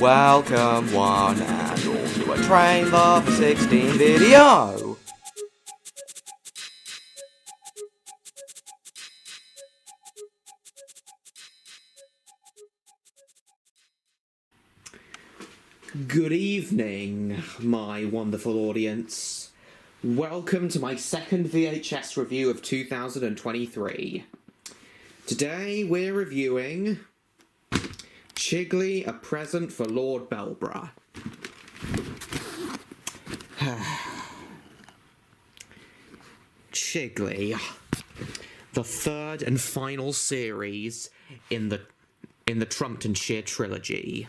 Welcome one and all to a Trainlover16 video! Good evening, my wonderful audience. Welcome to my second VHS review of 2023. Today we're reviewing Chigley, A Present for Lord Belborough. Chigley, the third and final series in the Trumptonshire trilogy.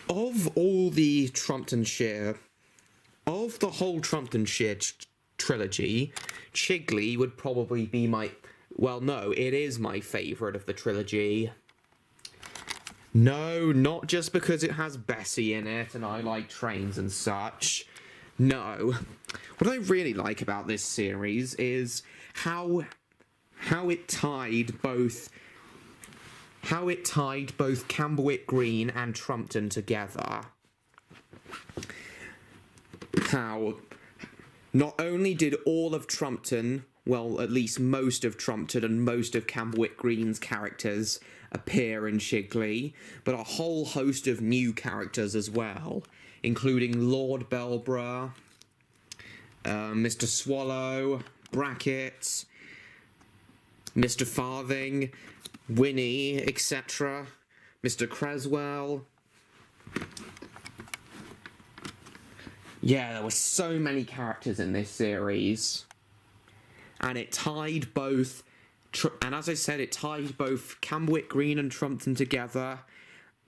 Of all the Trumptonshire, of the whole Trumptonshire trilogy, Chigley would probably be my, well, no, it is my favourite of the trilogy. No, not just because it has Bessie in it and I like trains and such. No. What I really like about this series is how it tied both Camberwick Green and Trumpton together. How not only did all of Trumpton, well, at least most of Trumpton and most of Camberwick Green's characters appear in Chigley, but a whole host of new characters as well, including Lord Belborough, Mr. Swallow, Brackett, Mr. Farthing, Winnie, etc., Mr. Creswell. Yeah, there were so many characters in this series. And it tied both, and as I said, it tied both Camberwick Green and Trumpton together,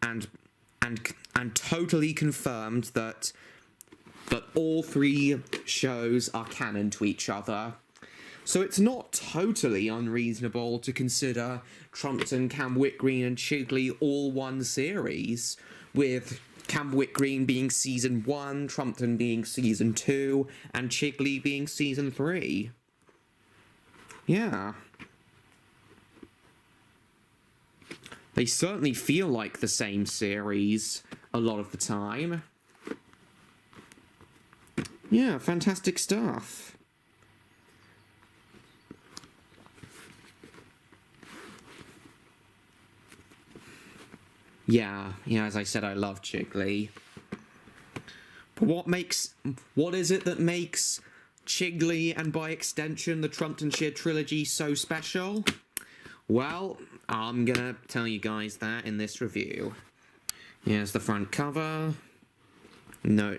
and totally confirmed that all three shows are canon to each other. So it's not totally unreasonable to consider Trumpton, Camberwick Green and Chigley all one series, with Camberwick Green being Season 1, Trumpton being Season 2, and Chigley being Season 3. Yeah. They certainly feel like the same series a lot of the time. Yeah, fantastic stuff. Yeah, as I said, I love Chigley. But what is it that makes Chigley, and by extension the Trumptonshire trilogy, so special? Well, I'm gonna tell you guys that in this review. Here's the front cover. No,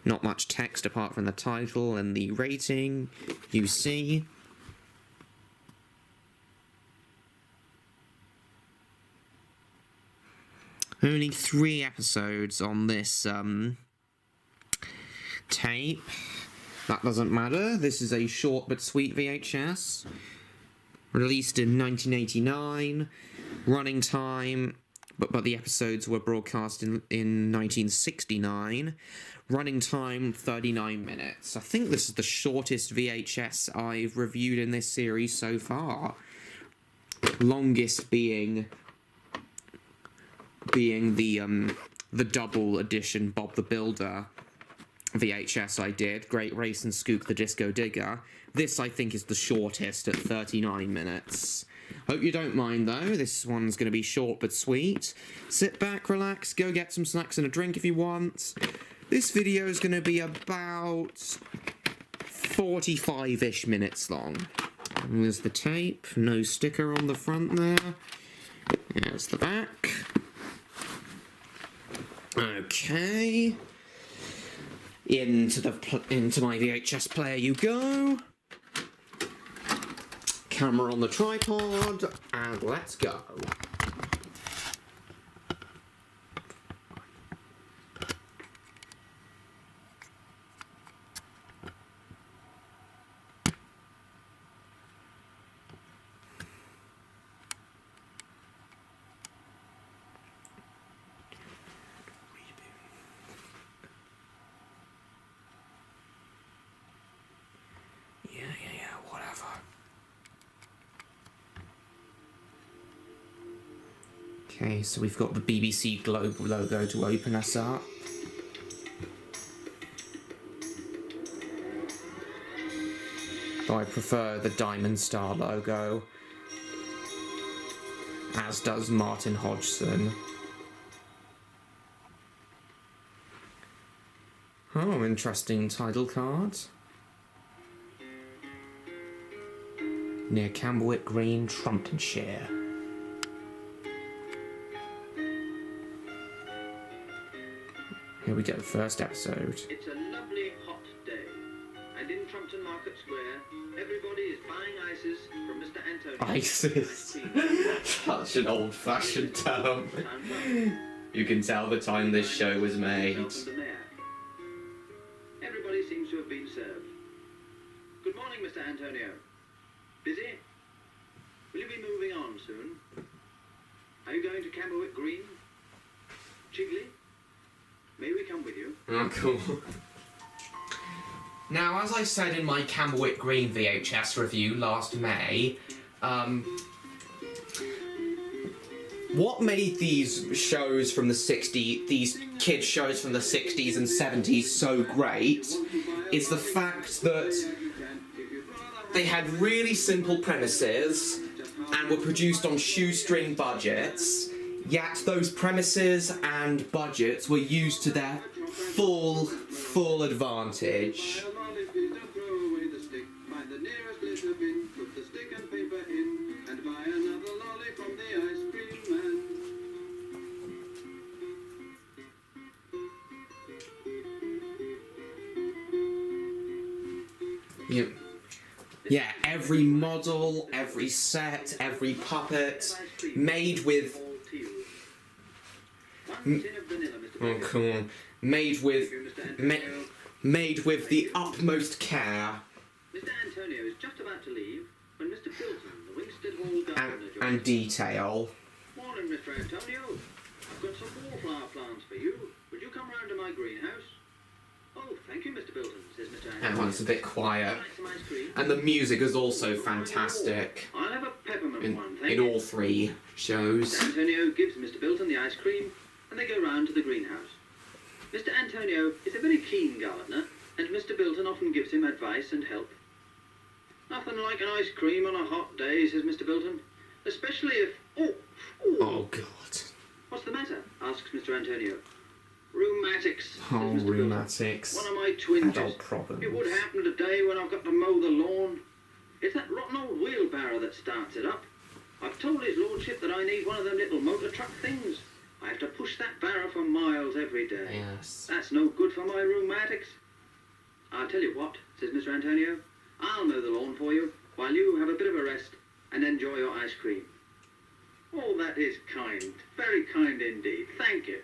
not much text apart from the title and the rating, you see. Only 3 episodes on this tape. That doesn't matter. This is a short but sweet VHS. Released in 1989. Running time, but the episodes were broadcast in 1969. Running time, 39 minutes. I think this is the shortest VHS I've reviewed in this series so far. Longest being the double edition Bob the Builder VHS I did, Great Race and Skook the Disco Digger. This, I think, is the shortest at 39 minutes. Hope you don't mind, though. This one's going to be short but sweet. Sit back, relax, go get some snacks and a drink if you want. This video is going to be about 45-ish minutes long. And there's the tape, no sticker on the front there. There's the back. Okay. Into my VHS player you go. Camera on the tripod, and let's go. Yeah, whatever. Okay, so we've got the BBC Globe logo to open us up. Though I prefer the Diamond Star logo, as does Martin Hodgson. Oh, interesting title card. Near Camberwick Green, Trumptonshire. Here we go, first episode. It's a lovely hot day, and in Trumpton Market Square, everybody is buying ices from Mr. Antonio. Isis. Such an old-fashioned term. You can tell the time this show was made. Everybody seems to have been served. Good morning, Mr. Antonio. Busy? Will you be moving on soon? Are you going to Camberwick Green? Chigley? May we come with you? Oh, cool. Now, as I said in my Camberwick Green VHS review last May, what made these shows from the 60s, these kids shows from the 60s and 70s so great is the fact that they had really simple premises and were produced on shoestring budgets, yet those premises and budgets were used to their full advantage. Yeah, every model, every set, every puppet, made with... Oh, cool. Made with the utmost care. Mr. Antonio is just about to leave when Mr. Bilton, the Winstead Hall gardener, and detail. Morning, Mr. Antonio. I've got some wallflower plants for you. Would you come round to my greenhouse? Oh, thank you, Mr. Bilton, says Mr. Antonio. Everyone's a bit quiet. And the music is also fantastic. I'll have a peppermint one, thank in you. all three shows. Mr. Antonio gives Mr. Bilton the ice cream, and they go round to the greenhouse. Mr. Antonio is a very keen gardener, and Mr. Bilton often gives him advice and help. Nothing like an ice cream on a hot day, says Mr. Bilton. Especially if... Oh, God. What's the matter? Asks Mr. Antonio. Rheumatics, says Oh, Mr. rheumatics. Bilton. One of my twinges. Adult problems. It would happen today when I've got to mow the lawn. It's that rotten old wheelbarrow that starts it up. I've told his lordship that I need one of them little motor truck things. I have to push that barrow for miles every day. Yes. That's no good for my rheumatics. I'll tell you what, says Mr. Antonio. I'll mow the lawn for you while you have a bit of a rest and enjoy your ice cream. Oh, that is kind. Very kind indeed. Thank you.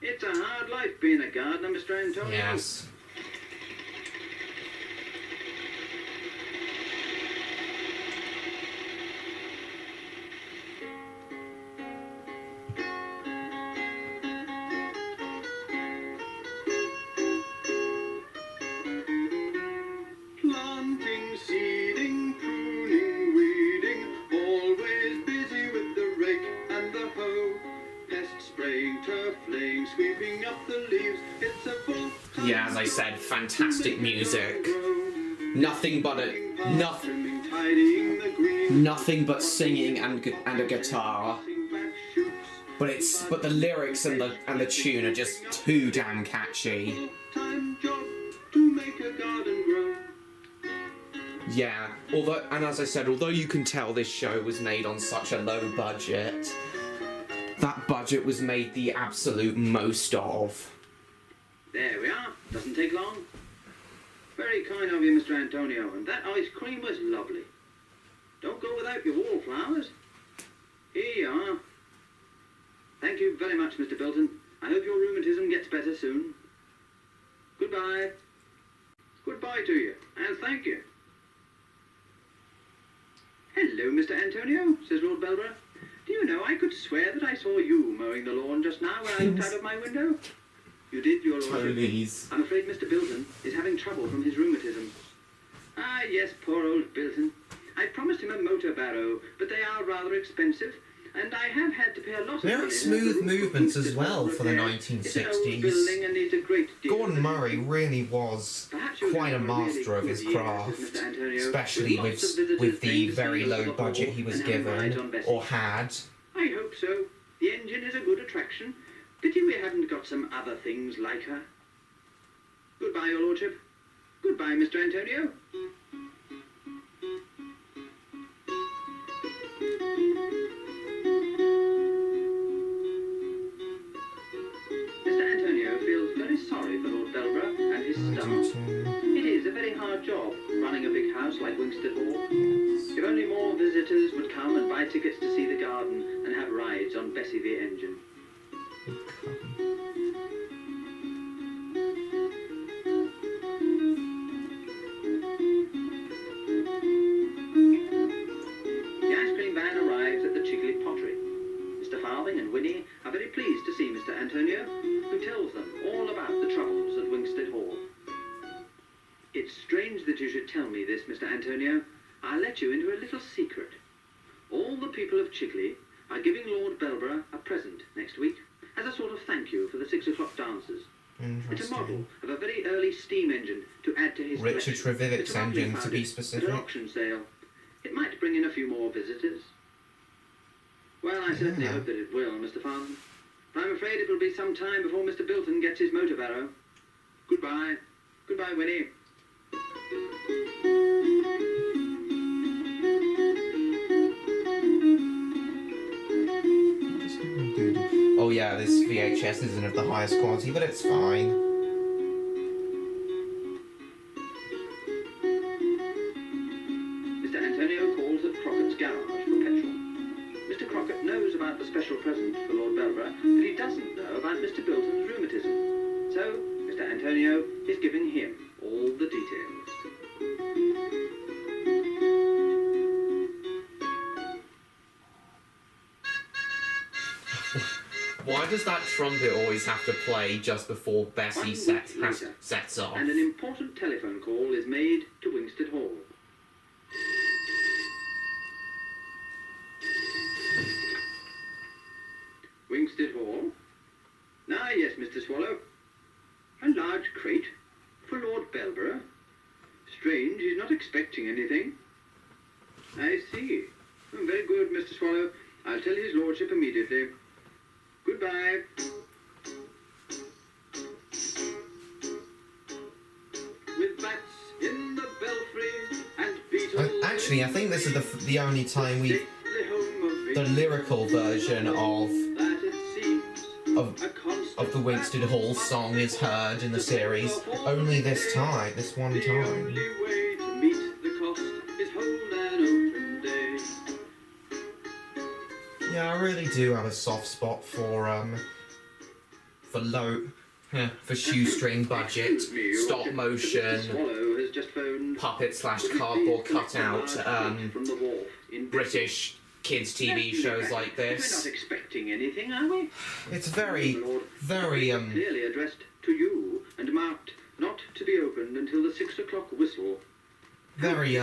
It's a hard life being a gardener, Mr. Antonio. Yes. Planting, seeding, pruning, weeding, always busy with the rake and the hoe. Pest spraying, turf laying, sweeping up the leaves. It's a full time. Yeah, as I said, fantastic music. Nothing but nothing but singing and a guitar. But the lyrics and the tune are just too damn catchy. Time job to make a garden grow. Yeah, and as I said, although you can tell this show was made on such a low budget, that budget was made the absolute most of. There we are. Doesn't take long. Very kind of you, Mr. Antonio, and that ice cream was lovely. Don't go without your wallflowers. Here you are. Thank you very much, Mr. Bilton. I hope your rheumatism gets better soon. Goodbye. Goodbye to you, and thank you. Hello, Mr. Antonio, says Lord Belborough. Do you know, I could swear that I saw you mowing the lawn just now when I looked out of my window. You did, your lordship. Tony's. I'm afraid Mr. Bilton is having trouble from his rheumatism. Ah, yes, poor old Bilton. I promised him a motor barrow, but they are rather expensive, and I have had to pay a lot of Very money smooth to movements as this well for the repairs. It's an old 1960s. building and needs a great deal of Gordon Murray really was Perhaps you'll quite a have really master of good his year, craft, Mr. Antonio, especially lots of visitors with the paying to very see low the budget hall he was and having rides given, on Bessie. or had. I hope so. The engine is a good attraction. Pity we haven't got some other things like her. Goodbye, Your Lordship. Goodbye, Mr. Antonio. Mr. Antonio feels very sorry for Lord Belborough and his I staff. do too. It is a very hard job running a big house like Wingsted Hall. Yes. If only more visitors would come and buy tickets to see the garden and have rides on Bessie the engine. The ice cream van arrives at the Chigley pottery. Mr. Farthing and Winnie are very pleased to see Mr. Antonio, who tells them all about the troubles at Wingsted Hall. It's strange that you should tell me this, Mr. Antonio. I'll let you into a little secret. All the people of Chigley are giving Lord Belborough a present next week as a sort of thank you for the 6 o'clock dances. It's a model Interesting. of a very early steam engine to add to his Richard collection. Trevithick's It's a lovely engine, to found be it specific. At an auction sale. It might bring in a few more visitors. Well, I certainly Yeah. hope that it will, Mr. Farthing. But I'm afraid it will be some time before Mr. Bilton gets his motor barrow. Goodbye. Goodbye, Winnie. Oh yeah, this VHS isn't of the highest quality, but it's fine. Mr. Antonio calls at Crockett's garage for petrol. Mr. Crockett knows about the special present for Lord Belborough, but he doesn't know about Mr. Bilton's rheumatism. So, Mr. Antonio is giving him all the details. Why does that trumpet always have to play just before Bessie 1 week sets off? And an important telephone call is made to Wingsted Hall. Wingsted Hall? Ah, yes, Mr. Swallow. A large crate for Lord Belborough. Strange, he's not expecting anything. I see. Oh, very good, Mr. Swallow. I'll tell his lordship immediately. Goodbye. With bats in the belfry and beetles... Actually, I think this is the only time we've... the lyrical version of the Wingsted Hall song is heard in the series. Only this time, this one The time. only way to meet the cost is hold an open day. Yeah, I really do have a soft spot for shoestring budget, Excuse me, Your stop Lordship, motion, Mr. Swallow has just phoned. puppet / Would you cardboard please collect the cutout, large crate from the wharf in British kids TV shows like We're not this. expecting anything, are we? It's very, Lord, very clearly addressed to you and marked not to be opened until the 6 o'clock whistle. very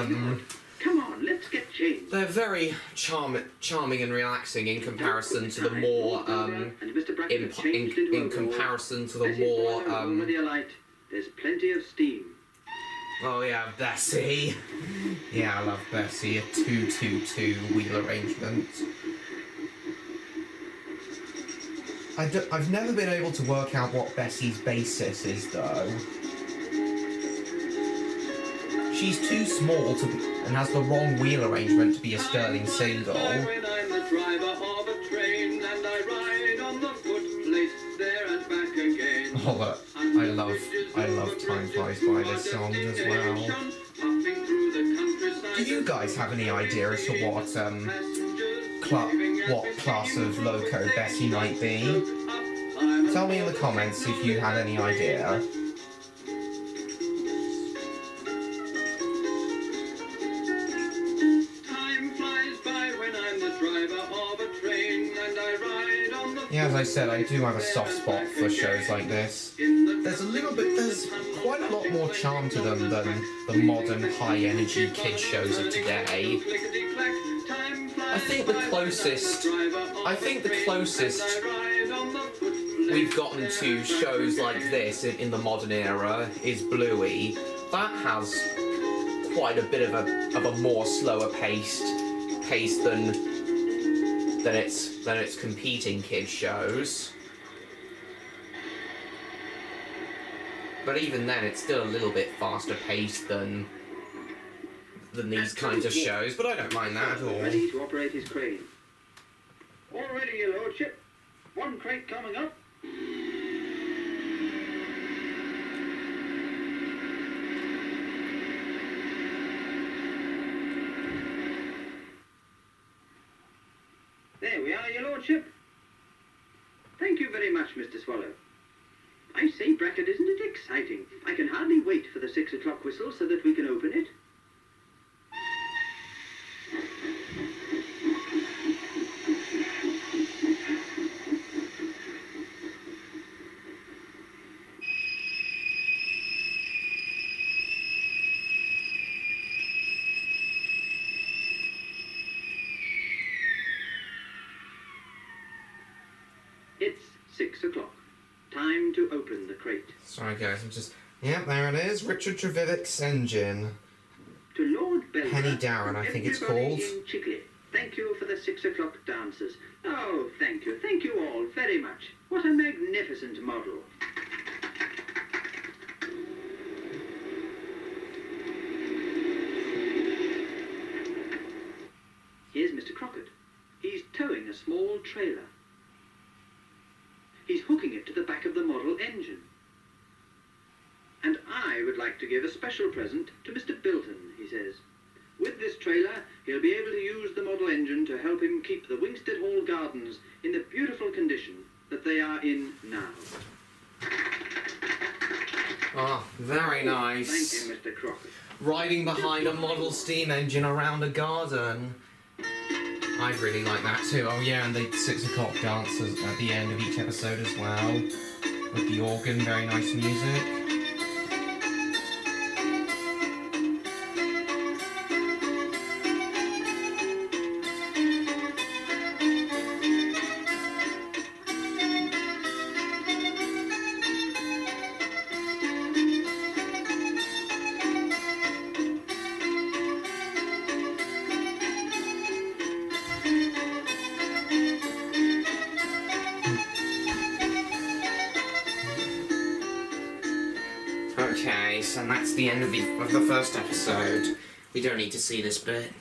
Come on, let's get changed. They're very charming and relaxing in comparison to the more And Mr. Brackett in, has changed into in overalls. comparison to the Let it more boil over the alight. There's plenty of steam. oh yeah, Bessie. Yeah, I love Bessie. A 222 wheel arrangement. I've never been able to work out what Bessie's basis is though. She's too small to be, and has the wrong wheel arrangement to be a Sterling single. When I'm the driver of a train and I ride on the footplace there and back again. Oh, but I love Time Flies By this song as well. Do you guys have any idea as to what class of loco Bessie might be? Tell me in the comments if you have any idea. Yeah, as I said, I do have a soft spot for shows like this. There's quite a lot more charm to them than the modern high-energy kid shows of today. I think the closest we've gotten to shows like this in the modern era is Bluey. That has quite a bit of a more slower pace than its competing kids shows. But even then, it's still a little bit faster paced than these kinds of shows. But I don't mind that at all. Ready to operate his crane. All ready, your lordship. One crate coming up. There we are, your lordship. Thank you very much, Mr. Swallow. I say, Brackett, isn't it exciting? I can hardly wait for the 6 o'clock whistle so that we can open it. It's 6 o'clock. Time to open the crate. Sorry guys, I'm just... Yep, there it is. Richard Trevithick's engine. To Lord Belborough, Penny Darren, I think it's everybody called. in Chigley, thank you for the 6 o'clock dances. Oh, thank you all very much. What a magnificent model. Here's Mr. Crockett. He's towing a small trailer. He's hooking it to the back of the model engine. And I would like to give a special present to Mr. Bilton, he says. With this trailer, he'll be able to use the model engine to help him keep the Wingstead Hall Gardens in the beautiful condition that they are in now. Oh, very nice. Thank you, Mr. Crockett. Riding behind a model steam engine around a garden. I'd really like that too. Oh yeah, and the 6 o'clock dances at the end of each episode as well. With the organ, very nice music. Okay, so that's the end of the first episode. We don't need to see this bit.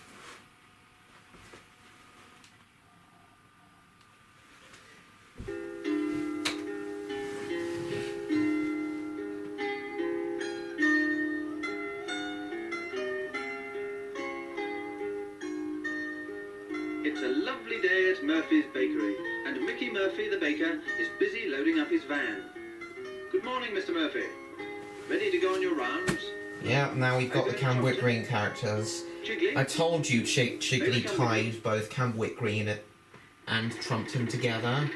It's a lovely day at Murphy's Bakery, and Mickey Murphy, the baker, is busy loading up his van. Good morning, Mr. Murphy. Ready to go on your rounds? Yeah, now we've got the Camwick Green characters. Chigley? I told you Chigley tied both Camwick Green and Trumpton together.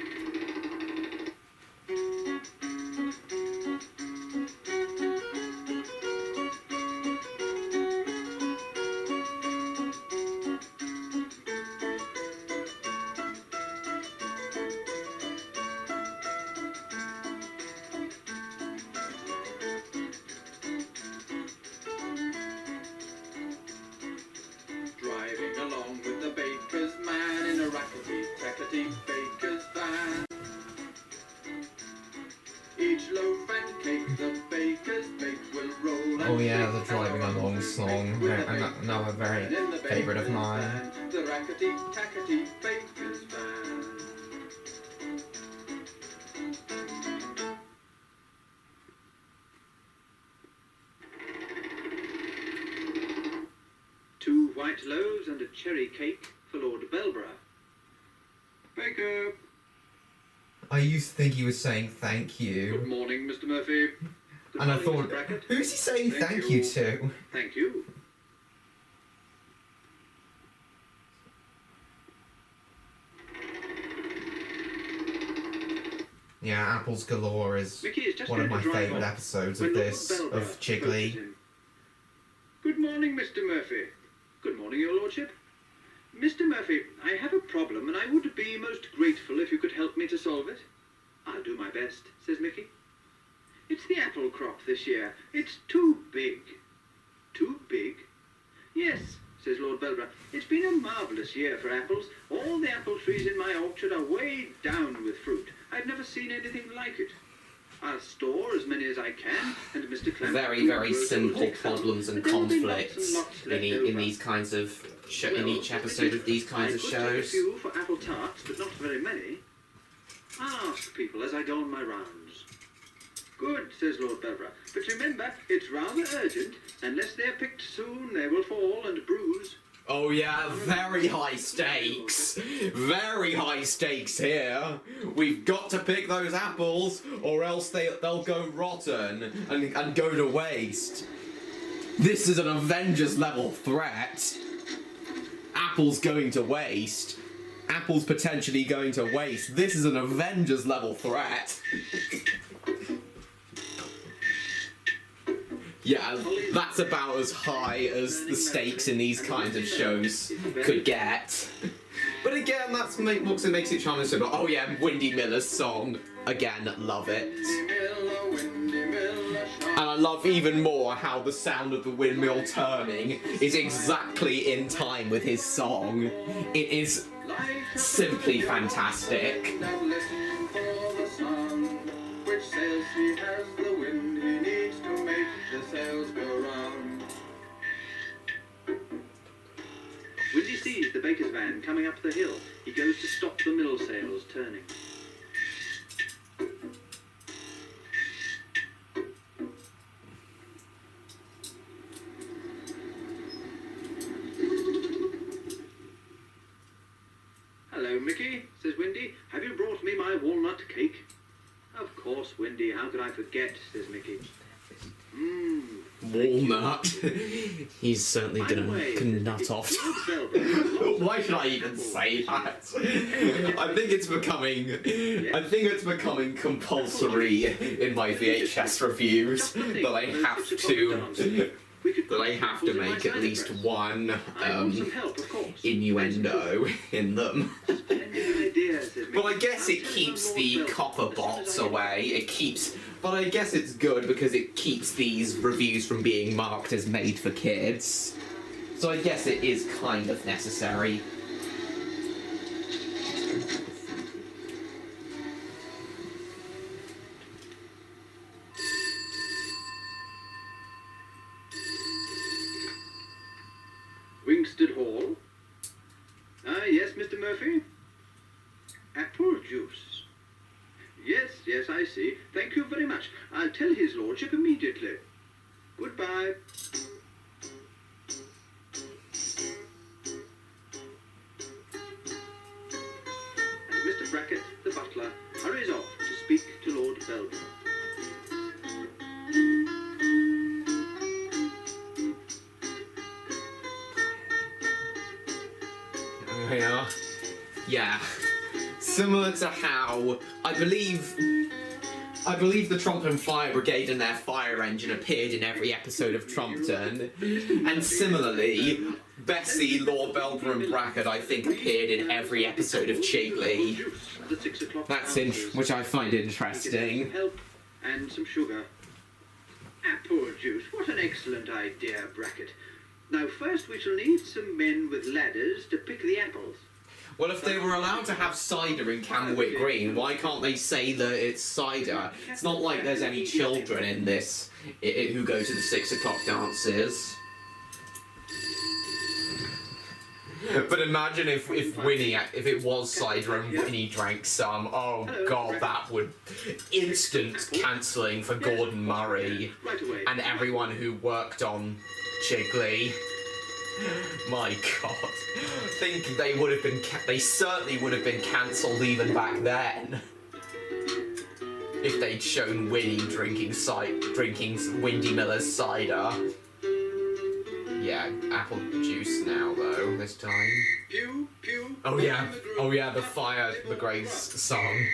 Along with the baker's man in a rackety-tackety baker's van. Each loaf and cake the baker's bake will roll. Oh yeah, the Driving Along song, another very favourite of mine. The rackety-tackety baker's van. Two white loaves and a cherry cake for Lord Belborough. Baker. I used to think he was saying thank you. Good morning, Mr. Murphy. Good And I morning, thought, Mr. Brackett. who's he saying thank you to? Thank you. Yeah, Apples Galore is Mickey is just one of going my to drive favourite off episodes when of Lord this, Belborough of Chigley. approaches him. Good morning, Mr. Murphy. Good morning, your lordship. Mr. Murphy, I have a problem, and I would be most grateful if you could help me to solve it. I'll do my best, says Mickey. It's the apple crop this year. It's too big. Too big? Yes, says Lord Belborough. It's been a marvellous year for apples. All the apple trees in my orchard are way down with fruit. I've never seen anything like it. I'll store as many as I can, and Mr. Clement... Very simple problems and conflicts in these kinds of... in each episode of these kinds of shows. I could take a few for apple tarts, but not very many. I'll ask people as I go on my rounds. Good, says Lord Belborough. But remember, it's rather urgent. Unless they're picked soon, they will fall and bruise. Oh yeah, very high stakes. Very high stakes here. We've got to pick those apples, or else they'll go rotten and go to waste. This is an Avengers level threat. Apples going to waste. Apples potentially going to waste. This is an Avengers level threat. Yeah, that's about as high as the stakes in these kinds of shows could get. But again, that's what makes it charming. So, oh yeah, Windy Miller's song. Again, love it. And I love even more how the sound of the windmill turning is exactly in time with his song. It is simply fantastic. Windy sees the baker's van coming up the hill. He goes to stop the mill sails turning. Hello, Mickey, says Windy. Have you brought me my walnut cake? Of course, Windy. How could I forget, says Mickey. Walnut. He's certainly gonna nut off. Why should I even say that? I think it's becoming compulsory in my VHS reviews that I have to make at least one innuendo in them. But I guess it keeps the copper bots away. But I guess it's good because it keeps these reviews from being marked as made for kids. So I guess it is kind of necessary. Wingsted Hall. Yes, Mr. Murphy? Apple juice. Yes, I see. Thank you very much. I'll tell his lordship immediately. Goodbye. And Mr. Brackett, the butler, hurries off to speak to Lord Belborough. Yeah. Similar to how I believe the Trumpton Fire Brigade and their fire engine appeared in every episode of Trumpton, and similarly, Bessie, Lord Belborough, and Brackett I think appeared in every episode of Chigley. Which I find interesting. Help and some sugar. Apple juice. What an excellent idea, Brackett. Now first we shall need some men with ladders to pick the apples. Well, if they were allowed to have cider in Camberwick Green, why can't they say that it's cider? It's not like there's any children in this who go to the 6 o'clock dances. But imagine if it was cider and Winnie drank some. Oh god, that would instant cancelling for Gordon Murray and everyone who worked on Chigley. My god. I think they certainly would have been cancelled even back then. If they'd shown Winnie drinking Windy Miller's cider. Yeah, apple juice now though, this time. Oh yeah, the Grace song.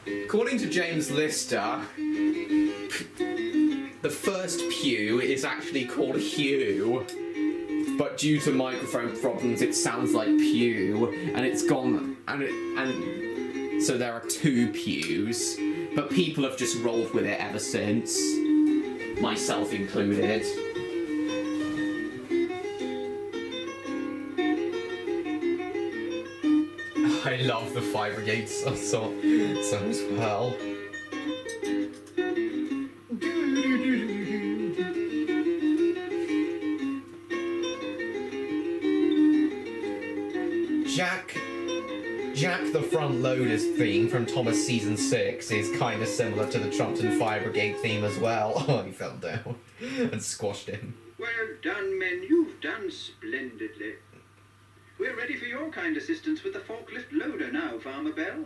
According to James Lister, the first pew is actually called Hugh. but due to microphone problems, it sounds like pew, and it's gone, and so there are 2 pews, but people have just rolled with it ever since, myself included. I love the Fire Brigade song as well. Jack the Front Loader's theme from Thomas Season 6 is kind of similar to the Trumpton Fire Brigade theme as well. Oh, he fell down and squashed him. Well done, men. You've done splendidly. We're ready for your kind assistance with the forklift loader now, Farmer Bell.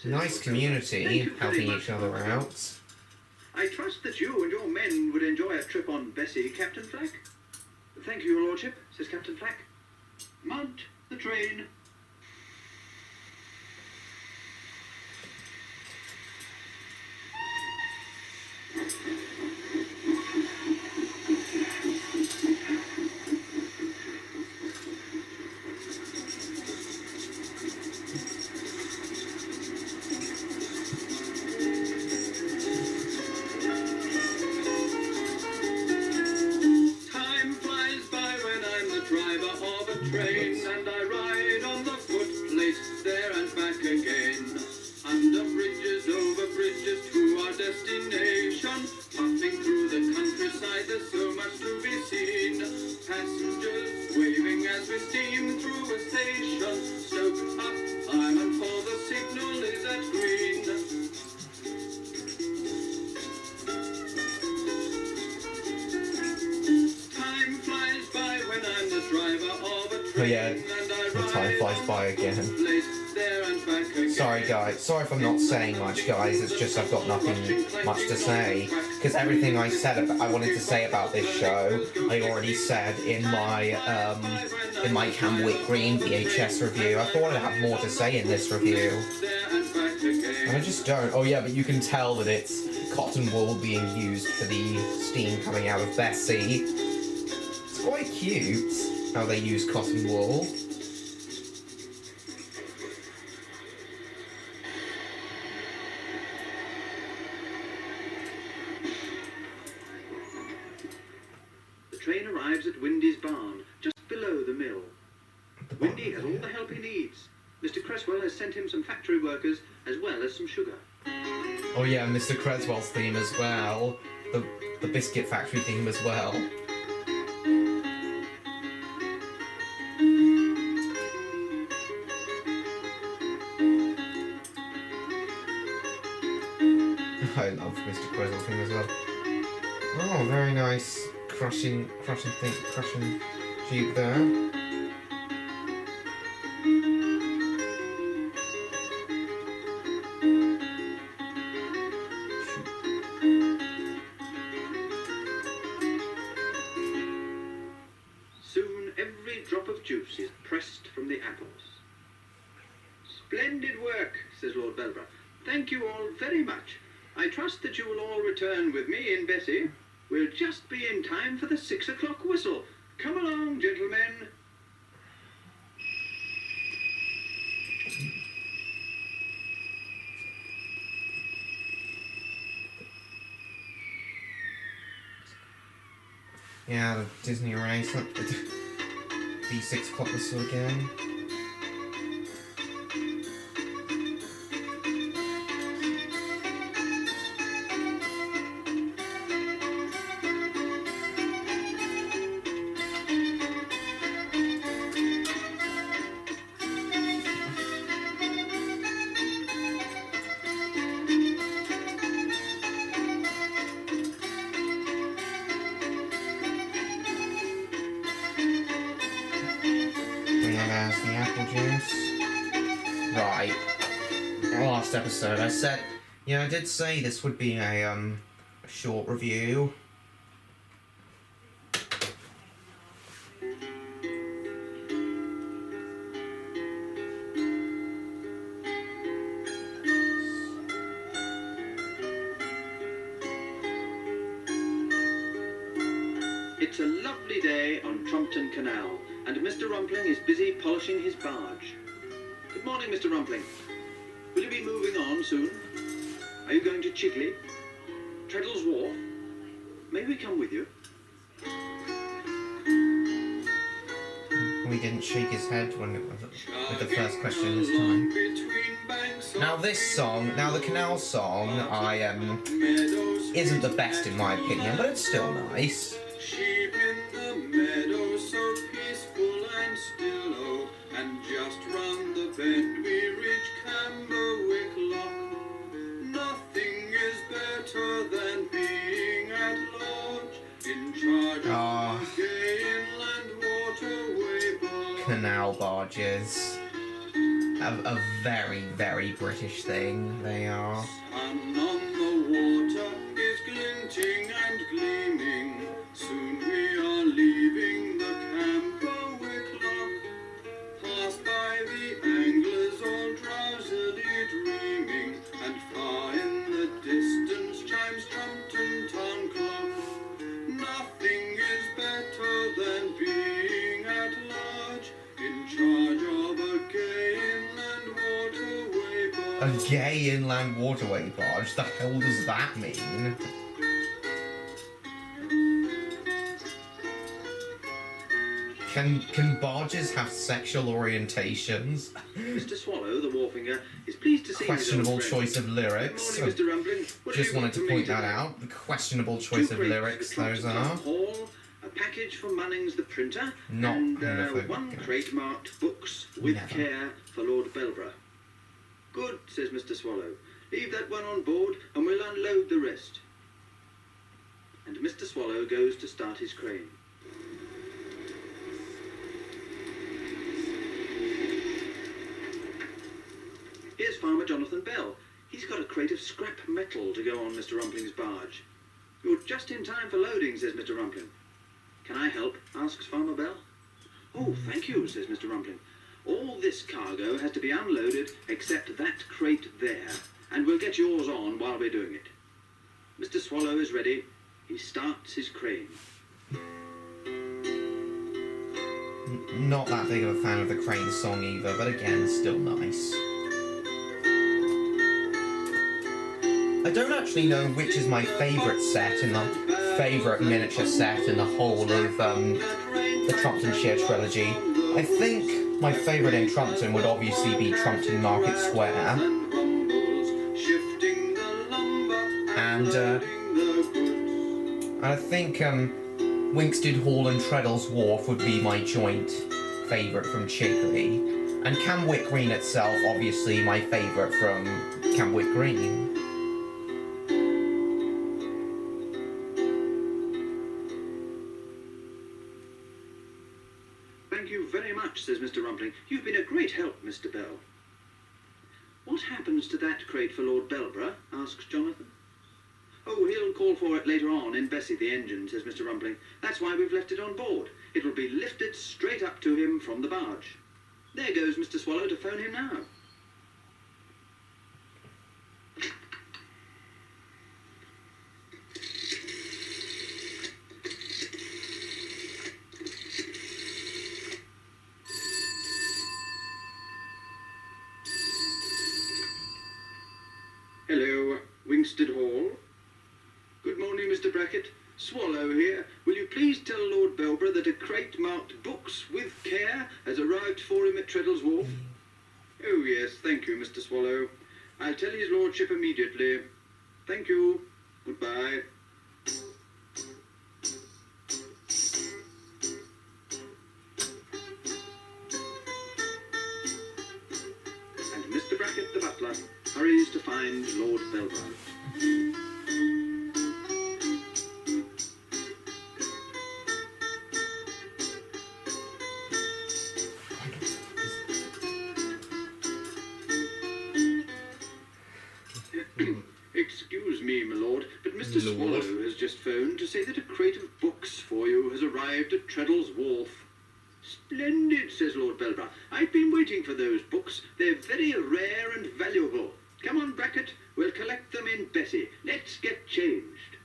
Nice community, helping each other out. I trust that you and your men would enjoy a trip on Bessie, Captain Flack. Thank you, Your Lordship, says Captain Flack. Mount the train. Oh yeah, the time flies by again. Sorry guys, sorry if I'm not saying much guys, it's just I've got nothing much to say. Because everything I said I wanted to say about this show, I already said in my Camwick Green VHS review. I thought I'd have more to say in this review. And I just don't. Oh yeah, but you can tell that it's cotton wool being used for the steam coming out of Bessie. It's quite cute how they use cotton wool. The train arrives at Windy's barn, just below the mill. Windy has all the help he needs. Mr. Cresswell has sent him some factory workers as well as some sugar. Oh yeah, Mr. Cresswell's theme as well. The biscuit factory theme as well. I love Mr. Cresswell's theme as well. Oh, very nice crushing Jeep there. Soon every drop of juice is pressed from the apples. Splendid work, says Lord Belborough. Thank you all very much. I trust that you will all return with me in Bessie. We'll just be in time for the 6 o'clock whistle. Come along, gentlemen. Yeah, the Disney race. The 6 o'clock whistle again. There's the apple juice. Right. Last episode, I said, yeah, I did say this would be a short review. It's a lovely day on Trumpton Canal, and Mr. Rumpling is busy polishing his barge. Good morning, Mr. Rumpling. Will you be moving on soon? Are you going to Chigley? Treadle's Wharf? May we come with you? We didn't shake his head when it was with the first question this time. Now this song, the Canal song, isn't the best in my opinion, but it's still nice. Sheep in the meadow, so peaceful and still, oh, and just round the bend we reach Camberwick Loch. Nothing is better than being at lodge, in charge of the gay inland waterway barge. Canal barges. A very, very British thing, they are. Sun on the water is glinting and gleaming. Soon we are leaving the Camberwick Loch, past by the anglers all drowsily dreaming, and far in the distance chimes Trumpton town clock. Nothing is better than being at large, in charge of a gay inland waterway barge. A gay inland waterway barge? The hell does that mean? Can barges have sexual orientations? Mr. Swallow, the wharfinger, is pleased to see Questionable his old choice of lyrics. Good morning, Mr. Rumpling. What Just have you wanted got to for me point that today? out. The questionable choice of 2 crates lyrics for those Trumpton are. Hall, a package from Manning's the printer, Not and homophobic. 1 crate marked books with Never. care for Lord Belborough. Good, says Mr. Swallow. Leave that one on board and we'll unload the rest. And Mr. Swallow goes to start his crane. Here's Farmer Jonathan Bell. He's got a crate of scrap metal to go on Mr. Rumpling's barge. You're just in time for loading, says Mr. Rumpling. Can I help? Asks Farmer Bell. Oh, thank you, says Mr. Rumpling. All this cargo has to be unloaded except that crate there, and we'll get yours on while we're doing it. Mr. Swallow is ready. He starts his crane. Not that big of a fan of the Crane song either, but again, still nice. I don't actually know which is my favourite set in the favourite miniature set in the whole of the Trumptonshire trilogy. I think my favourite in Trumpton would obviously be Trumpton Market Square, and I think Winkstead Hall and Treadle's Wharf would be my joint favourite from Chigley, and Camwick Green itself, obviously my favourite from Camwick Green. Thank you very much, says Mr. Rumpling. You've been a great help, Mr. Bell. What happens to that crate for Lord Belborough? Asks Jonathan. Oh, he'll call for it later on in Bessie the engine, says Mr. Rumpling. That's why we've left it on board. It will be lifted straight up to him from the barge. There goes Mr. Swallow to phone him now. Hello, Winkstead Hall. Good morning, Mr. Brackett. Swallow here. Will you please tell Lord Belborough that a crate marked books with care has arrived for him at Treadle's Wharf? Oh, yes, thank you, Mr. Swallow. I'll tell his lordship immediately. Thank you. Goodbye. And Mr. Brackett, the butler, hurries to find Lord Belborough. phoned to say that a crate of books for you has arrived at Treddle's Wharf. Splendid, says Lord Belborough. I've been waiting for those books. They're very rare and valuable. Come on, Brackett. We'll collect them in Bessie. Let's get changed.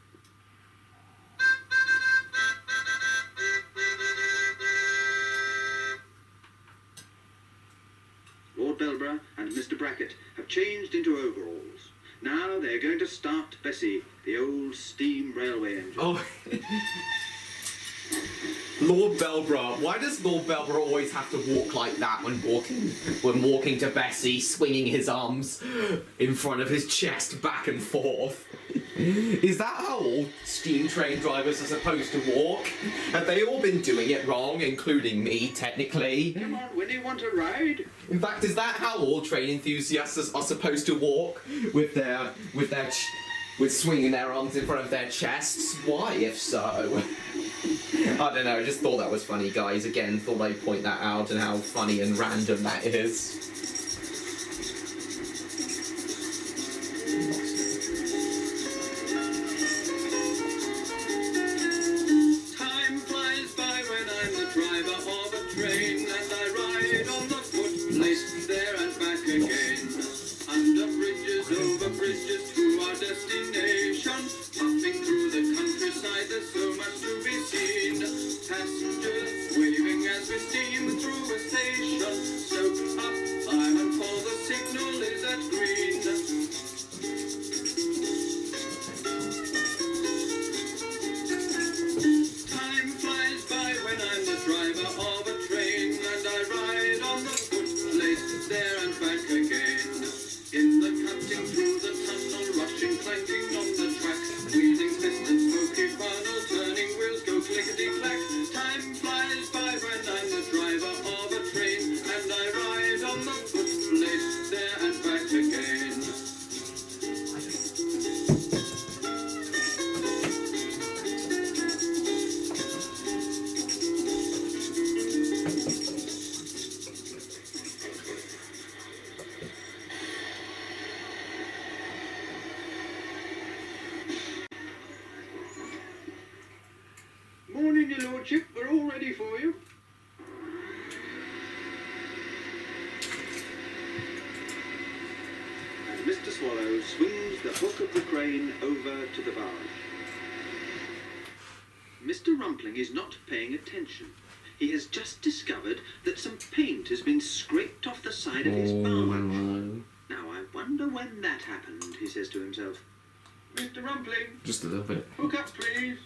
Lord Belborough and Mr. Brackett have changed into overalls. Now they're going to start Bessie, the old steam railway engine. Oh. Lord Belborough. Why does Lord Belborough always have to walk like that when walking to Bessie, swinging his arms in front of his chest back and forth? Is that how all steam train drivers are supposed to walk? Have they all been doing it wrong, including me, technically? Come on, Winnie, want a ride? In fact, is that how all train enthusiasts are supposed to walk? With swinging their arms in front of their chests? Why, if so? I don't know, I just thought that was funny, guys. Again, thought I'd point that out and how funny and random that is. Time flies by when I'm the driver of a train, and I ride on the footplate there and back again. Under bridges, over bridges to our destination, puffing through the countryside, there's so much to be seen. Passengers waving as we steam through a station. Stoke up, climb and fall, the signal is at green. Time flies by when I'm the driver of a train, and I ride on the footplate there and back again. In the cutting through the tunnel, rushing, clanking on the track, wheezing piston, smoky funnel, turning wheels go clickety-clack. Time flies by when I'm the driver of a train, and I ride on the footplate there and back again. Morning, your lordship. We're all ready for you. And Mr. Swallow swings the hook of the crane over to the barge. Mr. Rumpling is not paying attention. He has just discovered that some paint has been scraped off the side of his barge. Now, I wonder when that happened, he says to himself. Mr. Rumpling, Just a little bit. hook up, please.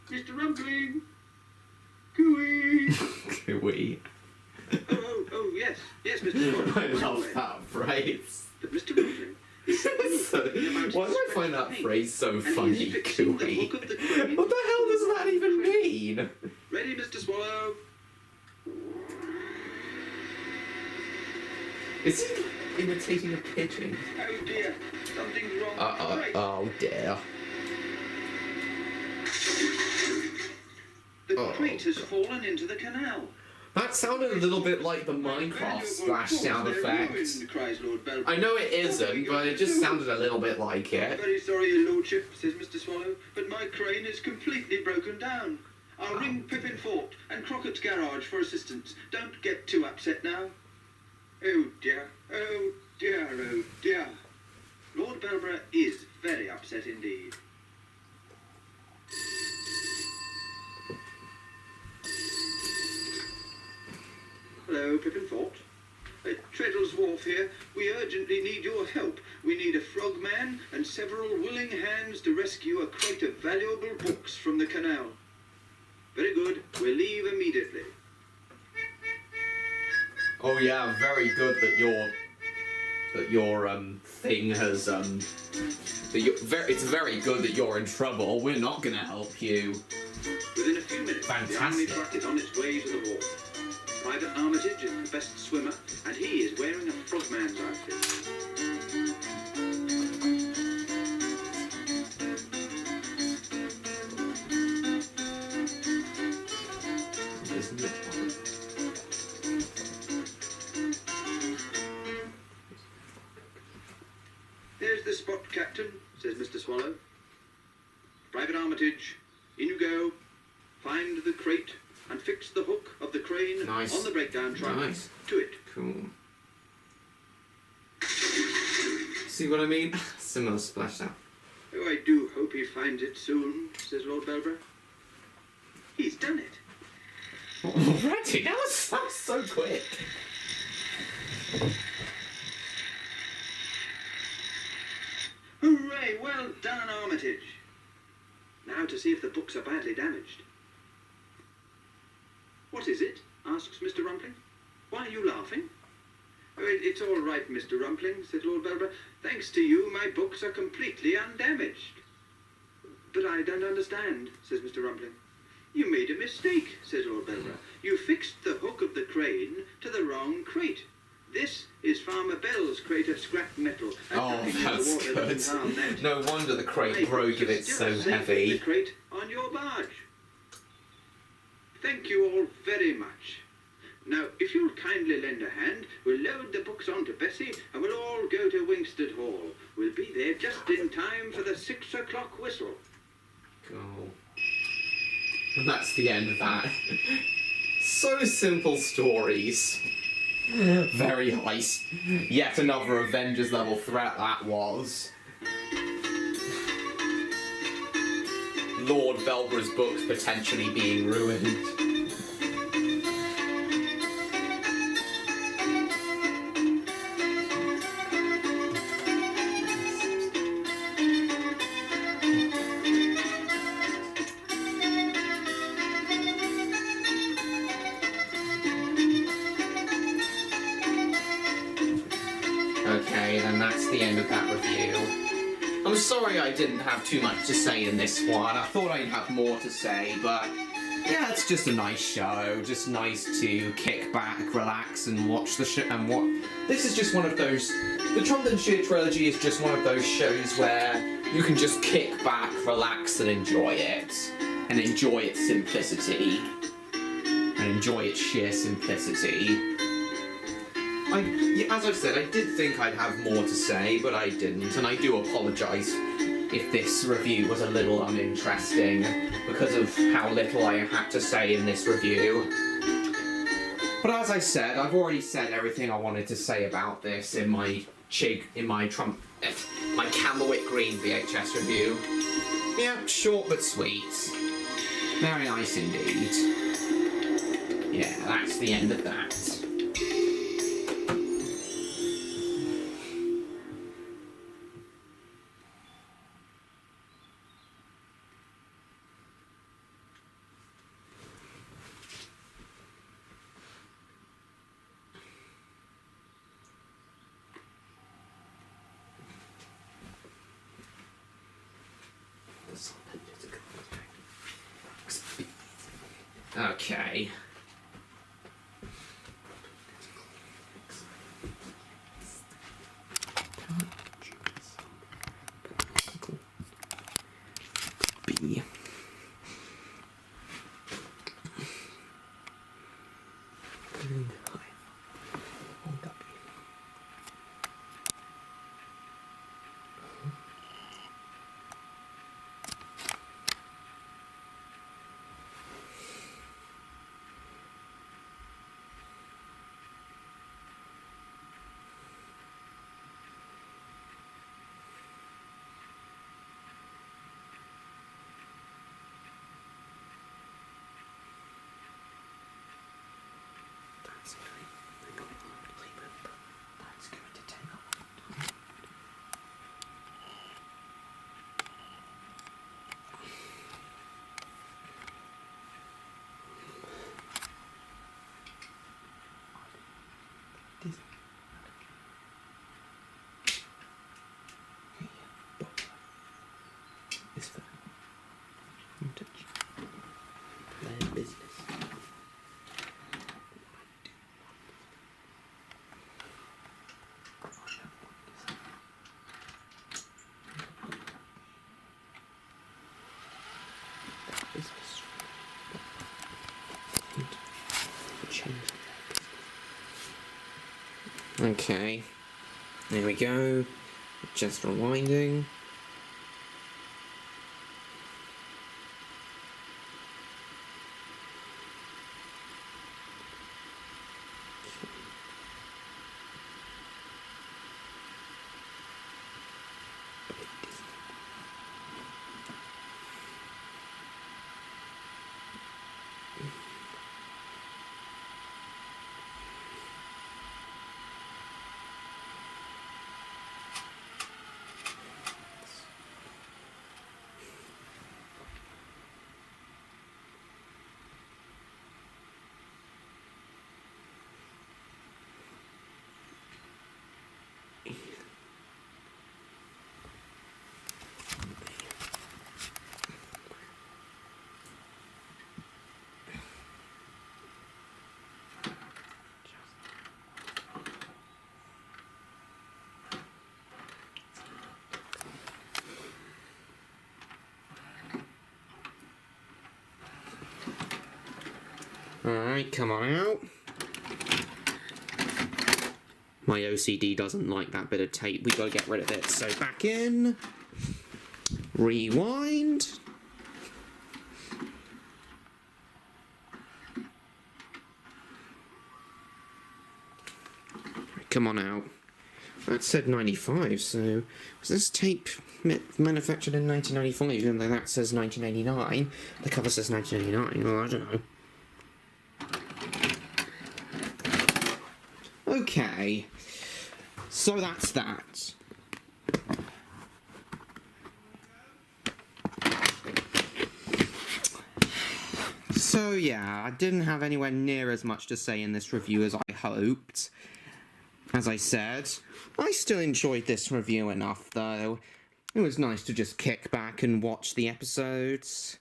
Mr. Rumpling. Cooey. Cooey. Oh, yes, Mr. Swallow. I love that phrase. But Mr. Rumpling is Why do I find that phrase so funny, fixing the Cooey? hook of the crane. What the hell does that even mean? Ready, Mr. Swallow? Is he imitating a pigeon? Oh dear, something's wrong. Right. Oh dear. The crate has fallen into the canal. That sounded a little bit like the Minecraft splash sound effect. Cries Lord Belborough. I know it isn't, but it just sounded a little bit like I'm it. very sorry, your lordship, says Mr. Swallow, but my crane is completely broken down. I'll ring Pippin Fort and Crockett's garage for assistance. Don't get too upset now. Oh dear, oh dear, oh dear. Lord Belborough is very upset indeed. Hello, Pippin Fort. Treddle's Wharf here. We urgently need your help. We need a frogman and several willing hands to rescue a crate of valuable books from the canal. Very good. We'll leave immediately. Oh yeah, very good that your thing has it's very good that you're in trouble. We're not gonna help you. Within a few minutes, Fantastic. the army is on its way to the wharf. Private Armitage is the best swimmer, and he is wearing a frogman's outfit. Isn't it? There's the spot, Captain, says Mr. Swallow. Private Armitage Armitage. In you go. Find the crate and fix the hook of the crane Nice. on the breakdown truck Nice. to it. Cool. See what I mean? Similar splash out. Oh, I do hope he finds it soon, says Lord Belborough. He's done it. Already? That was so quick. Hooray! Well done, Armitage. Now to see if the books are badly damaged. What is it? Asks Mr. Rumpling. Why are you laughing? Oh, it's all right, Mr. Rumpling, said Lord Belborough. Thanks to you, my books are completely undamaged. But I don't understand, says Mr. Rumpling. You made a mistake, says Lord Belborough. You fixed the hook of the crane to the wrong crate. This is Farmer Bell's crate of scrap metal. Oh, that's good. No wonder the crate broke if it's so heavy. The crate on your barge. Thank you all very much. Now, if you'll kindly lend a hand, we'll load the books onto Bessie and we'll all go to Wingstead Hall. We'll be there just in time for the 6 o'clock whistle. Cool. And that's the end of that. So simple stories. Very nice. Yet another Avengers level threat that was. Lord Belborough's books potentially being ruined. Okay, then that's the end of that review. I'm sorry I didn't have too much to say in this one. I thought I'd have more to say, but yeah, it's just a nice show. Just nice to kick back, relax, and watch the show. And what this is just one of those. The Trump and Shear trilogy is just one of those shows where you can just kick back, relax, and enjoy it, and enjoy its simplicity, and enjoy its sheer simplicity. As I've said, I did think I'd have more to say, but I didn't, and I do apologise if this review was a little uninteresting because of how little I had to say in this review. But as I said, I've already said everything I wanted to say about this in my Camberwick Green VHS review. Yeah, short but sweet. Very nice indeed. Yeah, that's the end of that. Okay. B. That's going to take a long time. It's fine. Don't touch. Their business. Okay, there we go, just rewinding. Alright, come on out. My OCD doesn't like that bit of tape. We gotta get rid of it. So back in. Rewind. Come on out. That said 95, so was this tape manufactured in 1995, even though that says 1989? The cover says 1989, well, I don't know. Okay, so that's that. So yeah, I didn't have anywhere near as much to say in this review as I hoped. As I said, I still enjoyed this review enough, though. It was nice to just kick back and watch the episodes.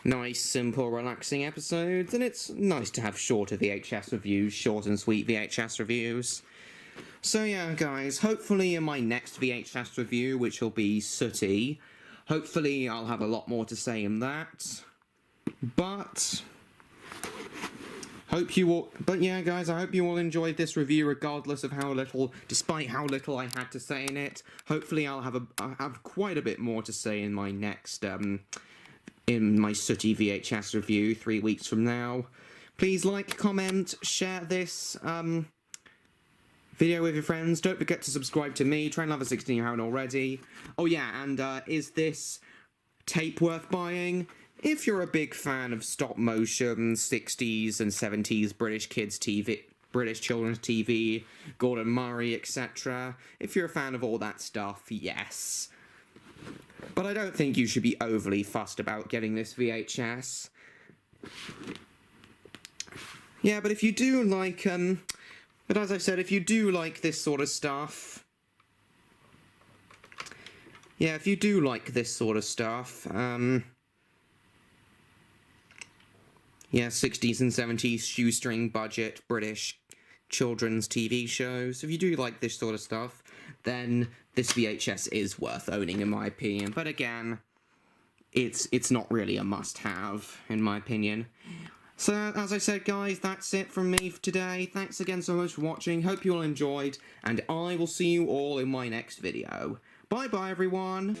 Nice, simple, relaxing episodes, and it's nice to have shorter VHS reviews, short and sweet VHS reviews. So yeah, guys, hopefully in my next VHS review, which will be Sooty, hopefully I'll have a lot more to say in that. But yeah, guys, I hope you all enjoyed this review, regardless of how little, despite how little I had to say in it. Hopefully, I'll have quite a bit more to say in my next, in my Sooty VHS review 3 weeks from now. Please like, comment, share this video with your friends. Don't forget to subscribe to me, Trainlover16, if you haven't already. Oh yeah, and is this tape worth buying? If you're a big fan of stop motion, 60s and 70s British kids TV, British children's TV, Gordon Murray, etc. If you're a fan of all that stuff, yes. But I don't think you should be overly fussed about getting this VHS. Yeah, but if you do like, but as I've said, if you do like this sort of stuff, yeah, if you do like this sort of stuff, yeah, 60s and 70s shoestring budget British children's TV shows. If you do like this sort of stuff, then this VHS is worth owning, in my opinion. But again, it's not really a must-have, in my opinion. So, as I said, guys, that's it from me for today. Thanks again so much for watching. Hope you all enjoyed, and I will see you all in my next video. Bye-bye, everyone!